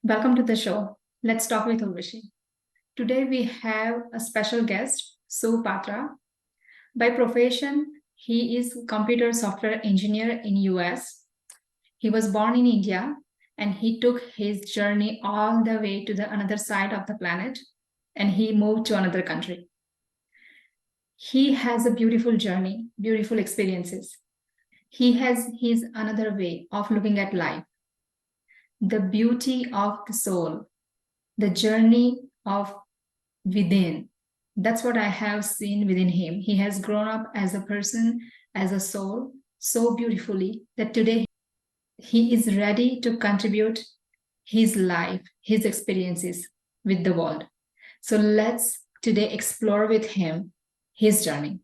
Welcome to the show. Let's talk with Urvashi. Today we have a special guest, Patra. By profession, he is computer software engineer in US. He was born in India and he took his journey all the way to the another side of the planet and he moved to another country. He has a beautiful journey, beautiful experiences. He has his another way of looking at life, the beauty of the soul, the journey of within. That's what I have seen within him. He has grown up as a person, as a soul, so beautifully that today he is ready to contribute his life, his experiences with the world. So let's today explore with him his journey.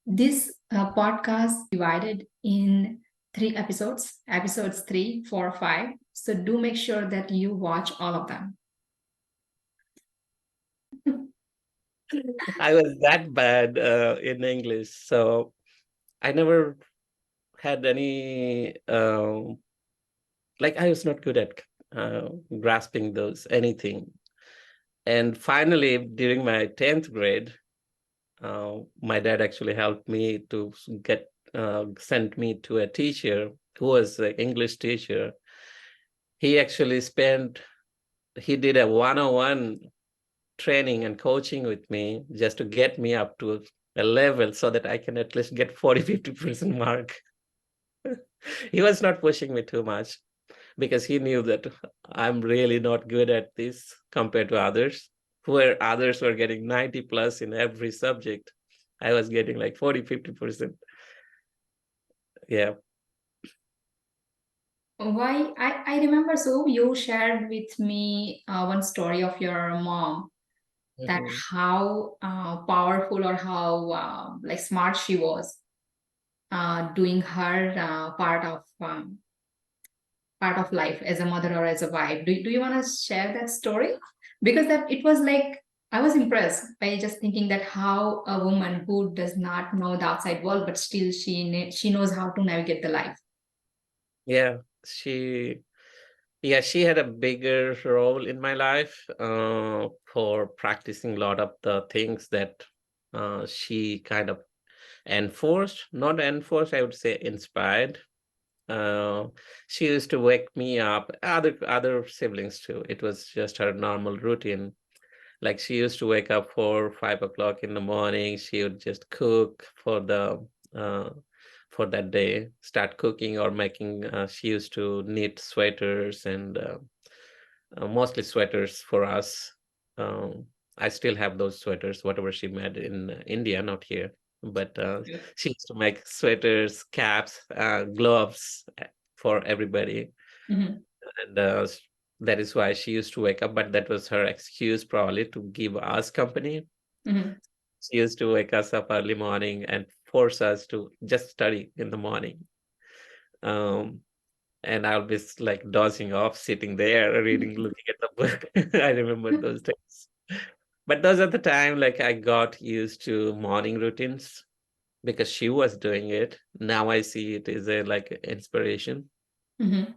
This podcast divided in 3 episodes, episodes 3, 4, 5. So do make sure that you watch all of them. I was that bad in English, so I never had any I was not good at grasping those anything. And finally, during my 10th grade, my dad actually helped me to get sent me to a teacher who was an English teacher. He actually he did a one-on-one training and coaching with me just to get me up to a level so that I can at least get 40-50% mark. He was not pushing me too much because he knew that I'm really not good at this compared to others, where others were getting 90 plus in every subject. I was getting like 40-50%. Yeah. Why I remember, so you shared with me one story of your mom, that Mhm. how powerful or how like smart she was doing her part of life as a mother or as a wife. Do you want to share that story? Because that it was like I was impressed by just thinking that how a woman who does not know the outside world but still she knows how to navigate the life. Yeah. She had a bigger role in my life for practicing a lot of the things that she kind of enforced, not enforced, I would say inspired. Uh, she used to wake me up, other siblings too. It was just her normal routine. Like she used to wake up 4, 5 o'clock in the morning. She would just cook uh, for that day, start cooking or making. She used to knit sweaters and mostly sweaters for us. Um, I still have those sweaters, whatever she made in India, not here. But she used to make sweaters, caps, gloves for everybody. Mhm. And that is why she used to wake up. But that was her excuse, probably, to give us company. Mhm. She used to wake us up early morning and force us to just study in the morning. Um, and I'll be like dozing off, sitting there, reading, looking at the book. I remember those days. But those at the time, like I got used to morning routines because she was doing it. Now I see it as a like inspiration. Mhm.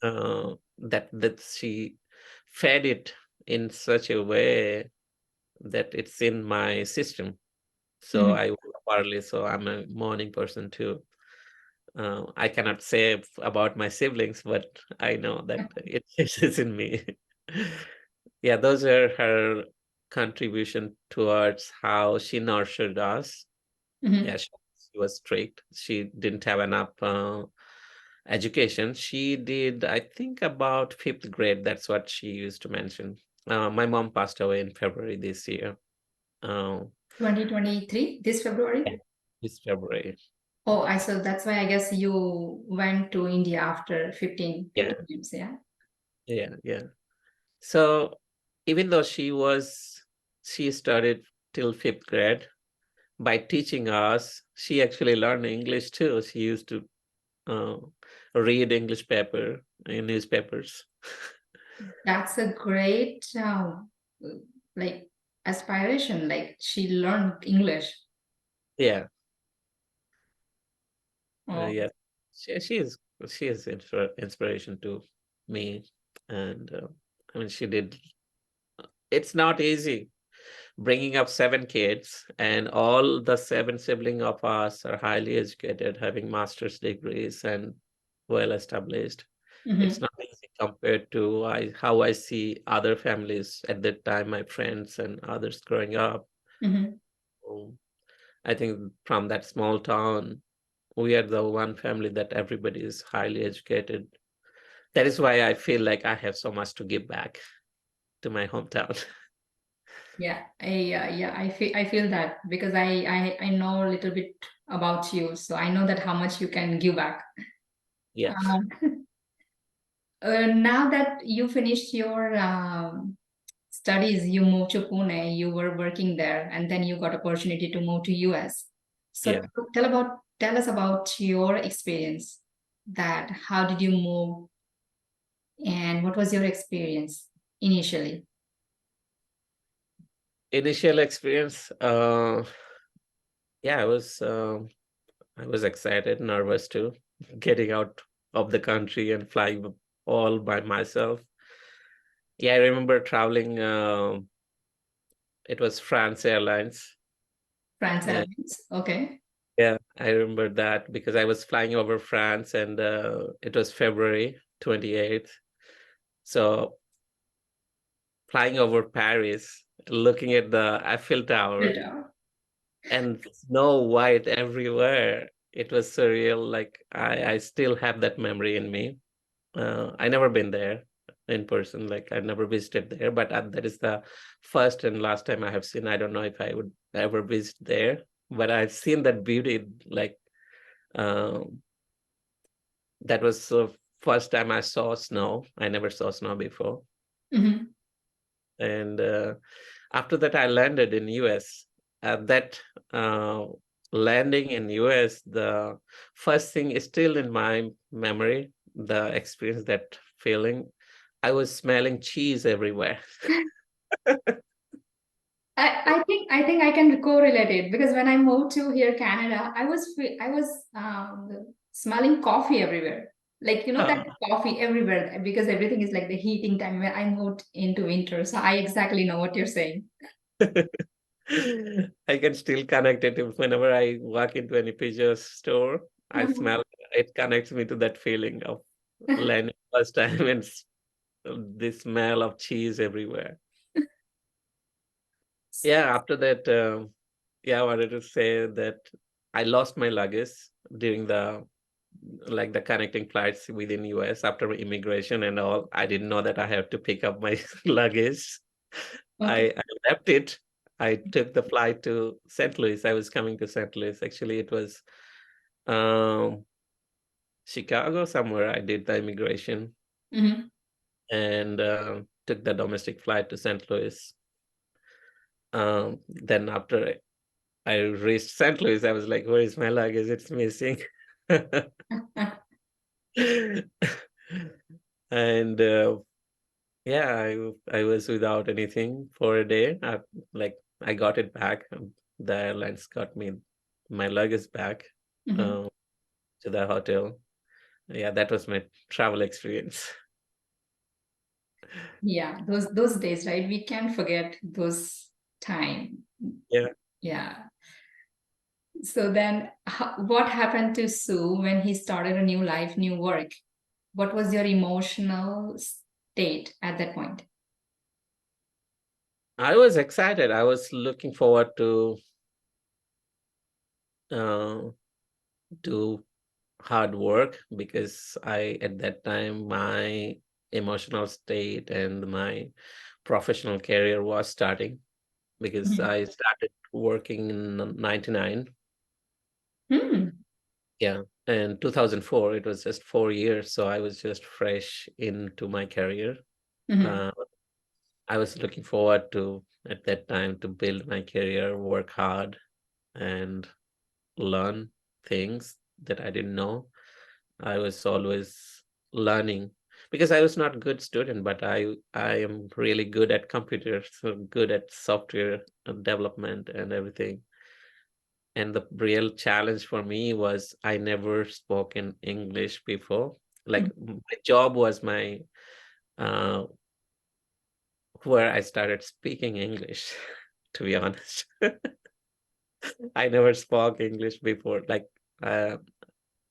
That she fed it in such a way that it's in my system. So Mhm. I wake up early, so I'm a morning person too. I cannot say about my siblings, but I know that it is in me. Yeah, those are her contribution towards how she nurtured us. Yeah, Mhm. she was strict. She didn't have enough education. She did, I think, about fifth grade. That's what she used to mention. My mom passed away in February this year. Uh, 2023, this February. yeah, this February. Oh, I so that's why I guess you went to India after 15 Yeah, 15 years, yeah. yeah. So even though she started till fifth grade by teaching us, she actually learned English too. She used to uh, read English paper in newspapers. That's a great like aspiration. Like she learned English. Yeah, Oh, yeah. She is inspiration to me. And I mean, she did. It's not easy bringing up 7 kids, and all the 7 siblings of us are highly educated, having master's degrees and well established. It's Mm-hmm. not easy compared to how I see other families at that time, my friends and others growing up. Mm-hmm. So I think from that small town, we are the one family that everybody is highly educated. That is why I feel like I have so much to give back to my hometown. Yeah, I feel that because I know a little bit about you, so I know that how much you can give back. Yeah. Um, now that you finished your studies, you moved to Pune, you were working there, and then you got opportunity to move to US. So Yeah. tell us about your experience. That how did you move, and what was your experience initially? Initial experience, yeah, I was excited, nervous too, getting out of the country and flying all by myself. Yeah, I remember traveling. It was France Airlines. France Uh, Airlines. Okay. yeah, I remember that because I was flying over France, and it was February 28th. So flying over Paris, looking at the Eiffel Tower, Good. and snow white everywhere. It was surreal. Like I still have that memory in me. I never been there in person. Like I never visited there, but that is the first and last time I have seen. I don't know if I would ever visit there, but I've seen that beauty. Like um, that was the first time I saw snow. I never saw snow before, Mhm. and after that I landed in US. That uh, landing in US, the first thing is still in my memory, the experience, that feeling. I was smelling cheese everywhere. I think I can correlate it because when I moved to here Canada, I was smelling coffee everywhere. Like you know that Ah. coffee everywhere because everything is like the heating time when I moved into winter. So I exactly know what you're saying. I can still connect it whenever I walk into any pizza store. I smell it connects me to that feeling of landing first time and the smell of cheese everywhere. Yeah, after that, yeah, I wanted to say that I lost my luggage during the connecting flights within US after immigration and all. I didn't know that I have to pick up my luggage. Okay. I left it. I took the flight to St. Louis. I was coming to St. Louis. Actually, it was um, Chicago somewhere. I did the immigration Mhm. and took the domestic flight to St. Louis. Then after I reached St. Louis, I was like, "Where is my luggage? It's missing." And yeah, I was without anything for a day. Like I got it back. The airlines got me my luggage back Mhm. uh, to the hotel. Yeah, that was my travel experience. Yeah, those days, right? We can't forget those time. Yeah, Yeah. So then, what happened to Sue when he started a new life, new work? What was your emotional state at that point? I was excited. I was looking forward to uh, do hard work because at that time my emotional state and my professional career was starting because Mhm. I started working in 99. Hmm. Yeah. And 2004, it was just 4 years. So I was just fresh into my career. Mhm. Uh, I was looking forward to, at that time, to build my career, work hard, and learn things that I didn't know. I was always learning because I was not a good student, but I am really good at computers, so good at software development and everything. And the real challenge for me was I never spoken English before. Like my job was my uh, where I started speaking English, to be honest. I never spoke English before. Like uh,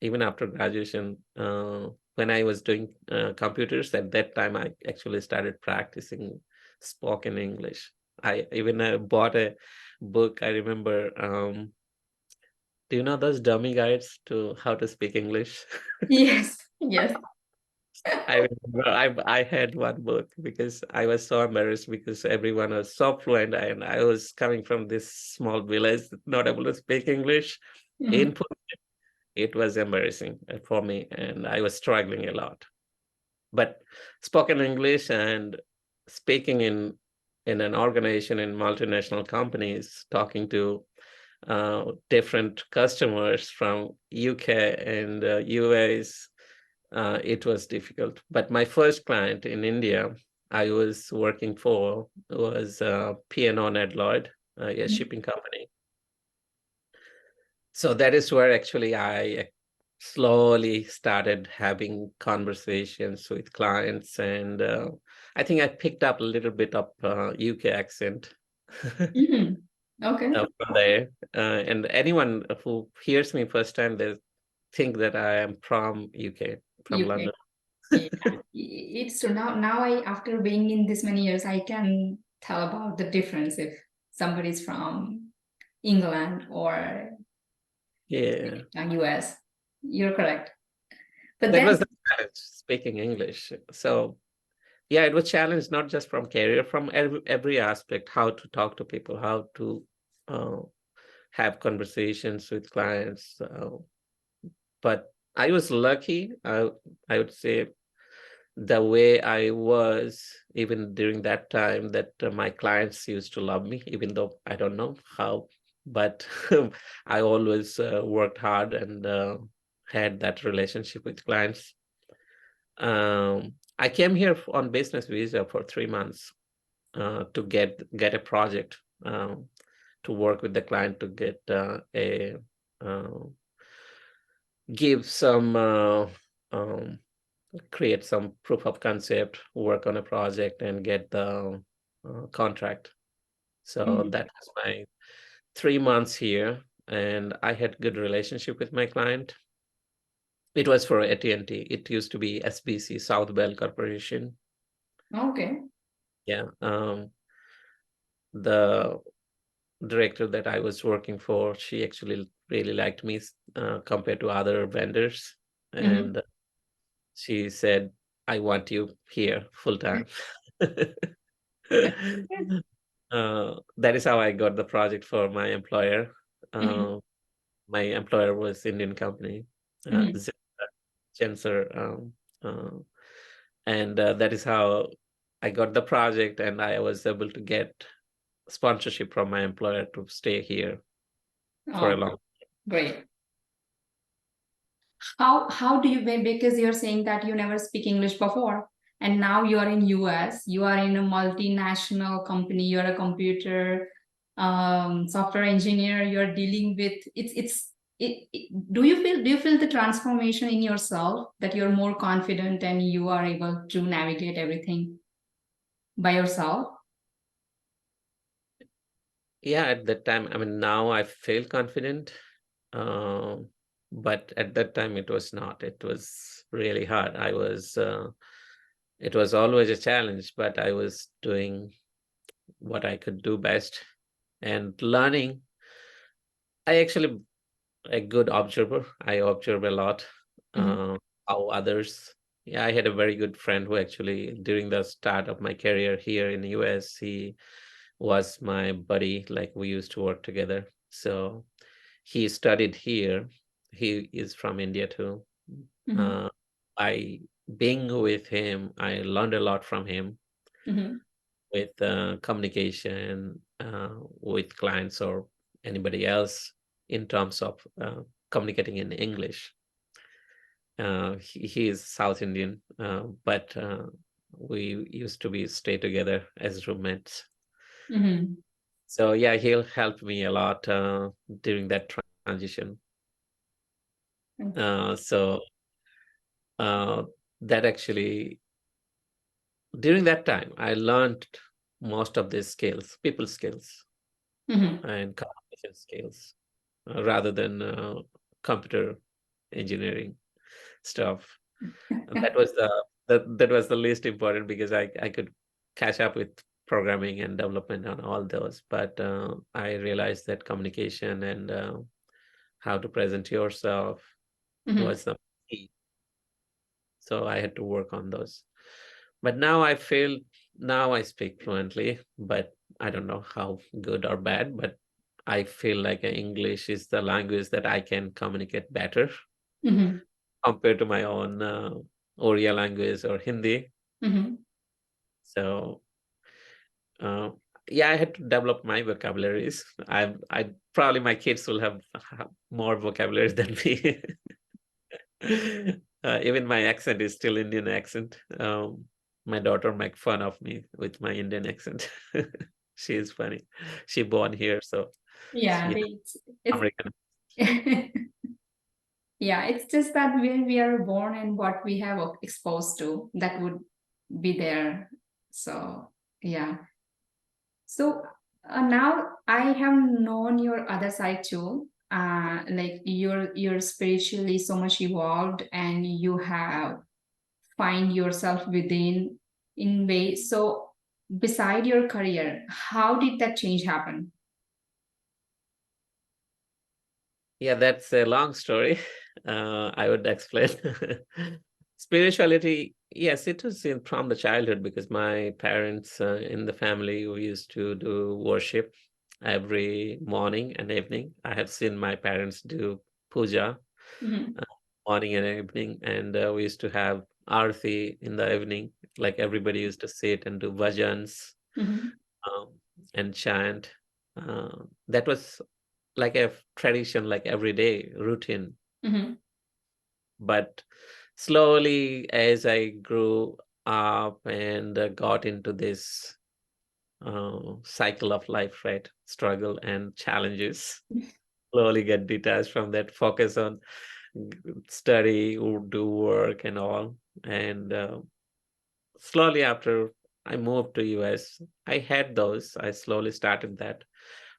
even after graduation, when I was doing computers, at that time I actually started practicing spoken English. I even bought a book. I remember. Do you know those dummy guides to how to speak English? Yes, yes. I remember I had one book because I was so embarrassed because everyone was so fluent and I was coming from this small village, not able to speak English. Mhm. In It was embarrassing for me, and I was struggling a lot. But spoken English and speaking in an organization in multinational companies, talking to different customers from UK and US, it was difficult. But my first client in India, I was working for was P&O Ned Lloyd, a Mhm. shipping company. So that is where actually I slowly started having conversations with clients, and I think I picked up a little bit of UK accent Mhm. Okay. from there. And anyone who hears me first time, they think that I am from UK, from UK. London. Yeah. It's so now I after being in this many years, I can tell about the difference if somebody's from England or Yeah, US. You're correct. But that then, was the challenge, speaking English. So yeah, it was challenged not just from career, from every aspect, how to talk to people, how to uh, have conversations with clients. But I was lucky. I would say the way I was, even during that time, that my clients used to love me, even though I don't know how, but I always worked hard and had that relationship with clients. I came here on business visa for 3 months to get a project, to work with the client to get a uh, give some um, create some proof of concept, work on a project, and get the contract. So Mhm. that was my 3 months here, and I had good relationship with my client. It was for AT&T. It used to be SBC, South Bell Corporation. Okay. Yeah, the director that I was working for, she actually really liked me compared to other vendors, Mhm. and she said, "I want you here full time." That is how I got the project for my employer. Mhm. Uh, my employer was Indian company, Mhm. Gensor, uh, and that is how I got the project, and I was able to get sponsorship from my employer to stay here for a Oh, long. great. How do you because you're saying that you never speak English before and now you are in US, you are in a multinational company, you're a computer software engineer, you're dealing with do you feel the transformation in yourself that you're more confident and you are able to navigate everything by yourself? Yeah, at that time, I mean, now I feel confident, um, but at that time it was not. It was really hard. It was always a challenge, but I was doing what I could do best and learning. I actually a good observer. I observe a lot, Mhm. uh, how others. Yeah, I had a very good friend who actually, during the start of my career here in the US, he was my buddy. Like we used to work together. So he studied here. He is from India too. Mhm. Uh, I being with him, I learned a lot from him Mhm. with communication with clients or anybody else in terms of communicating in English. He is South Indian, but we used to be stay together as roommates. Mhm. So yeah, he'll help me a lot during that transition. So uh, that actually during that time, I learned most of these skills, people skills Mm-hmm. and communication skills, rather than computer engineering stuff. And that was the least important because I could catch up with programming and development on all those. But I realized that communication and how to present yourself Mm-hmm. was the key. So I had to work on those. But now I feel now I speak fluently, but I don't know how good or bad, but I feel like English is the language that I can communicate better Mm-hmm. compared to my own Oriya language or Hindi. Mm-hmm. So uh, yeah, I had to develop my vocabularies. I probably my kids will have more vocabularies than me. Even my accent is still Indian accent. My daughter make fun of me with my Indian accent. She is funny. She born here, so Yeah, she it's American. yeah, it's just that where we are born and what we have exposed to, that would be there. So yeah. So now I have known your other side too. Like you're spiritually so much evolved, and you have find yourself within in ways. So beside your career, how did that change happen? Yeah, that's a long story. I would explain. Spirituality, yes, it was from the childhood because my parents in the family we used to do worship every morning and evening. I have seen my parents do puja Mm-hmm. uh, morning and evening, and we used to have arti in the evening. Like everybody used to sit and do bhajans Mm-hmm. um, and chant. That was like a tradition, like everyday routine. Mm-hmm. But slowly, as I grew up and got into this cycle of life, right? Struggle and challenges, slowly get detached from that, focus on study, do work and all. And slowly after I moved to US, I had those. I slowly started that.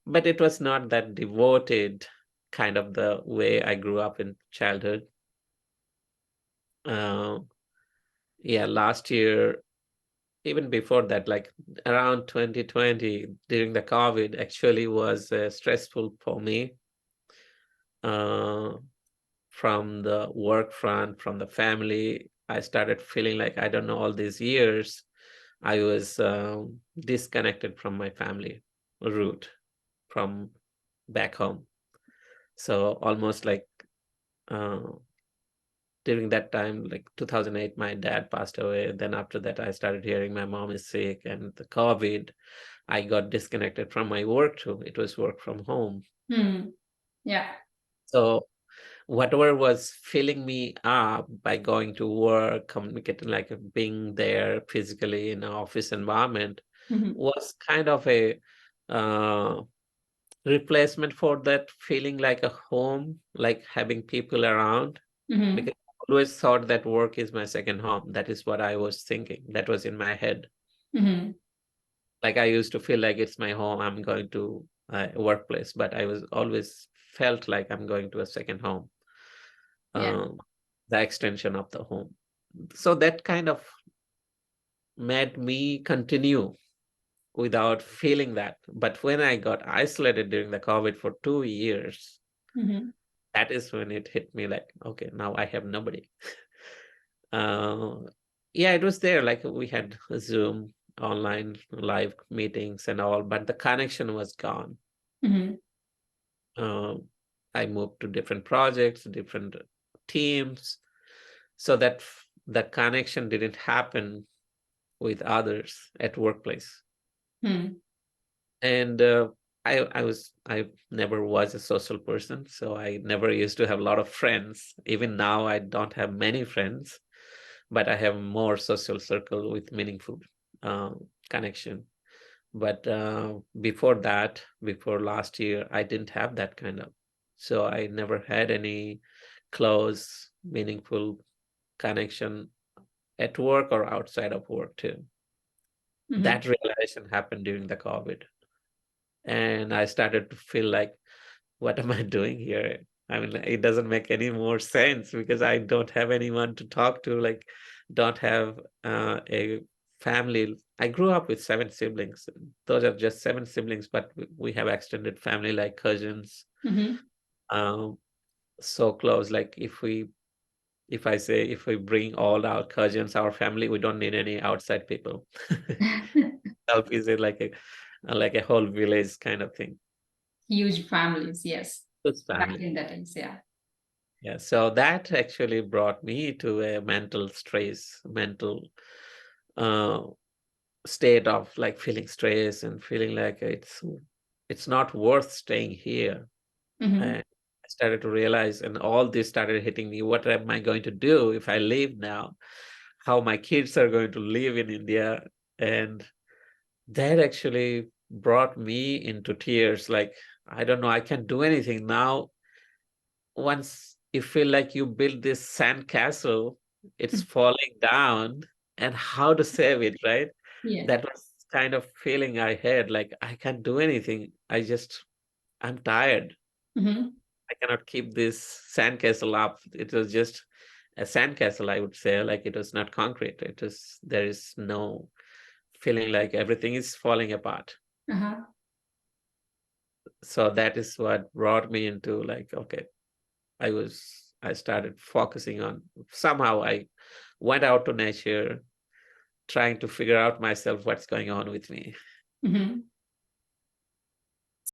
But it was not that devoted kind of the way I grew up in childhood. Uh, yeah, last year, even before that, like around 2020, during the COVID, actually was stressful for me uh, from the work front, from the family. I started feeling like I don't know all these years I was disconnected from my family root from back home. So almost like uh, during that time, like 2008, my dad passed away. Then after that, I started hearing my mom is sick and the COVID. I got disconnected from my work too. It was work from home. Hmm. Yeah. So whatever was filling me up by going to work, communicating, like being there physically in an office environment, Mm-hmm. was kind of a uh, replacement for that feeling like a home, like having people around. Mm-hmm. Because I always thought that work is my second home. That is what I was thinking. That was in my head. Mm-hmm. Like I used to feel like it's my home. I'm going to a workplace, but I was always felt like I'm going to a second home, Yeah. um, the extension of the home. So that kind of made me continue without feeling that. But when I got isolated during the COVID for 2 years, Mm-hmm. that is when it hit me like, okay, now I have nobody. Uh, yeah, it was there. Like we had Zoom, online live meetings and all, but the connection was gone. Mm-hmm. Uh, I moved to different projects, different teams, so that that connection didn't happen with others at workplace. Hmm. And I never was a social person, so I never used to have a lot of friends. Even now, I don't have many friends, but I have more social circle with meaningful uh, connection. But before that, before last year, I didn't have that kind of. So I never had any close, meaningful connection at work or outside of work too. That realization happened during the COVID. And I started to feel like, what am I doing here? I mean, it doesn't make any more sense because I don't have anyone to talk to, like, don't have a family. I grew up with 7 siblings. Those are just 7 siblings, but we have extended family like cousins, um, so close. Like if I say, if we bring all our cousins, our family, we don't need any outside people. Self is like a whole village kind of thing. Huge families, yes. It's Back family. in the days, yeah. Yeah, so that actually brought me to a mental stress, mental uh, state of like feeling stress and feeling like it's not worth staying here. And I started to realize, and all this started hitting me. What am I going to do if I leave now? How my kids are going to live in India? And that actually brought me into tears. Like, I don't know, I can't do anything now. Once you feel like you build this sand castle, it's falling down, and how to save it, right? Yeah. That was kind of feeling I had, like I can't do anything. I'm tired. I cannot keep this sandcastle up. It was just a sandcastle, I would say. Like, it was not concrete. There is no feeling, like everything is falling apart. So that is what brought me into like, okay, I started focusing on, somehow I went out to nature, trying to figure out myself what's going on with me.